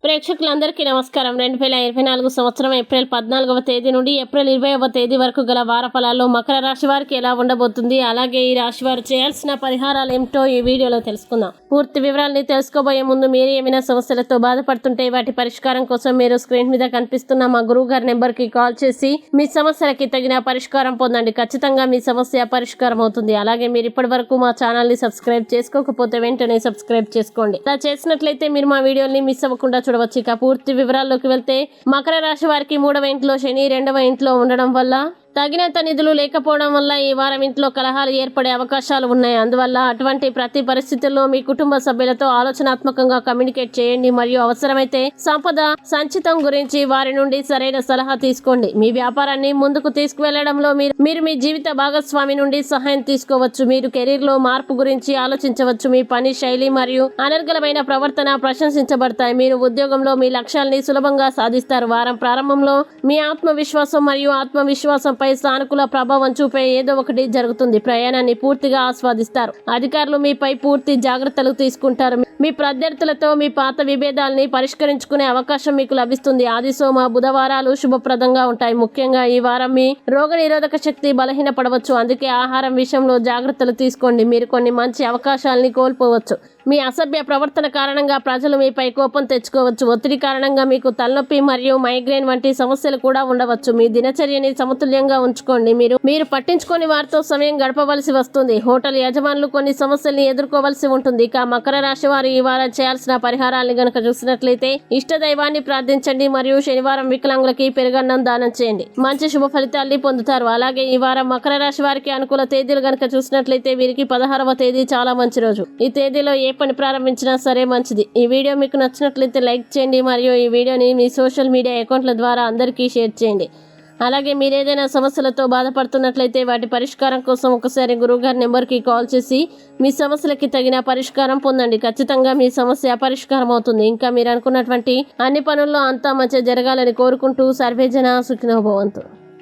ప్రేక్షకులందరికీ నమస్కారం. 2024 సంవత్సరం ఏప్రిల్ 14వ తేదీ నుండి ఏప్రిల్ 20వ తేదీ వరకు గల వార ఫలాల్లో మకర రాశి వారికి ఎలా ఉండబోతుంది, అలాగే ఈ రాశి వారు చేయాల్సిన పరిహారాలు ఏమిటో ఈ వీడియోలో తెలుసుకుందాం. పూర్తి వివరాలని తెలుసుకోబోయే ముందు మీరు ఏమైనా సమస్యలతో బాధపడుతుంటే వాటి పరిష్కారం కోసం మీరు స్క్రీన్ మీద కనిపిస్తున్న మా గురువు గారి నెంబర్కి కాల్ చేసి మీ సమస్యలకి తగిన పరిష్కారం పొందండి. ఖచ్చితంగా మీ సమస్య పరిష్కారం అవుతుంది. అలాగే మీరు ఇప్పటి వరకు మా ఛానల్ని సబ్స్క్రైబ్ చేసుకోకపోతే వెంటనే సబ్స్క్రైబ్ చేసుకోండి. ఇలా చేసినట్లయితే మీరు మా వీడియోని మిస్ అవ్వకుండా చూడవచ్చు. ఇక పూర్తి వివరాల్లోకి వెళ్తే మకర రాశి వారికి 3వ ఇంట్లో శని 2వ ఇంట్లో ఉండడం వల్ల తగినంత నిధులు లేకపోవడం వల్ల ఈ వారం ఇంట్లో కలహాలు ఏర్పడే అవకాశాలు ఉన్నాయి. అందువల్ల అటువంటి ప్రతి పరిస్థితుల్లో మీ కుటుంబ సభ్యులతో ఆలోచనాత్మకంగా కమ్యూనికేట్ చేయండి మరియు అవసరమైతే సంపద సంచితం గురించి వారి నుండి సరైన సలహా తీసుకోండి. మీ వ్యాపారాన్ని ముందుకు తీసుకువెళ్లడంలో మీరు మీ జీవిత భాగస్వామి నుండి సహాయం తీసుకోవచ్చు. మీరు కెరీర్ లో మార్పు గురించి ఆలోచించవచ్చు. మీ పని శైలి మరియు అనర్గళమైన ప్రవర్తన ప్రశంసించబడతాయి. మీరు ఉద్యోగంలో మీ లక్ష్యాల్ని సులభంగా సాధిస్తారు. వారం ప్రారంభంలో మీ ఆత్మవిశ్వాసం మరియు ఆత్మవిశ్వాసంపై సానుకూల ప్రభావం చూపే ఏదో ఒకటి జరుగుతుంది. ప్రయాణాన్ని పూర్తిగా ఆస్వాదిస్తారు. అధికారులు మీపై పూర్తి జాగ్రత్తలు తీసుకుంటారు. మీ ప్రత్యర్థులతో మీ పాత విభేదాలని పరిష్కరించుకునే అవకాశం మీకు లభిస్తుంది. ఆది సోమ బుధవారాలు శుభప్రదంగా ఉంటాయి. ముఖ్యంగా ఈ వారం మీ రోగ నిరోధక శక్తి బలహీనపడవచ్చు. అందుకే ఆహారం విషయంలో జాగ్రత్తలు తీసుకోండి. మీరు కొన్ని మంచి అవకాశాలని కోల్పోవచ్చు. మీ అసభ్య ప్రవర్తన కారణంగా ప్రజలు మీపై కోపం తెచ్చుకోవచ్చు. ఒత్తిడి కారణంగా మీకు తలనొప్పి మరియు మైగ్రేన్ వంటి సమస్యలు కూడా ఉండవచ్చు. మీ దినచర్యని సమతుల్యంగా ఉంచుకోండి. మీరు పట్టించుకొని వారితో సమయం గడపవలసి వస్తుంది. హోటల్ యజమానులు కొన్ని సమస్యల్ని ఎదుర్కోవలసి ఉంటుంది. ఇక మకర రాశి వారు ఈ వారం చేయాల్సిన పరిహారాలను గనక చూసినట్లయితే ఇష్ట దైవాన్ని ప్రార్థించండి మరియు శనివారం వికలాంగులకి పెరుగన్నం దానం చేయండి. మంచి శుభ ఫలితాల్ని పొందుతారు. అలాగే ఈ వారం మకర రాశి వారికి అనుకూల తేదీలు గనక చూసినట్లయితే వీరికి 16వ తేదీ చాలా మంచి రోజు. ఈ తేదీలో ఏ పని ప్రారంభించినా సరే మంచిది. ఈ వీడియో మీకు నచ్చినట్లయితే లైక్ చేయండి మరియు ఈ వీడియోని మీ సోషల్ మీడియా అకౌంట్ల ద్వారా అందరికీ షేర్ చేయండి. అలాగే మీరు ఏదైనా సమస్యలతో బాధపడుతున్నట్లయితే వాటి పరిష్కారం కోసం ఒకసారి గురువుగారి నెంబర్కి కాల్ చేసి మీ సమస్యలకి తగిన పరిష్కారం పొందండి. ఖచ్చితంగా మీ సమస్య పరిష్కారం అవుతుంది. ఇంకా మీరు అనుకున్నటువంటి అన్ని పనుల్లో అంతా మంచిగా జరగాలని కోరుకుంటూ సర్వేజన సుఖినో భవంతు.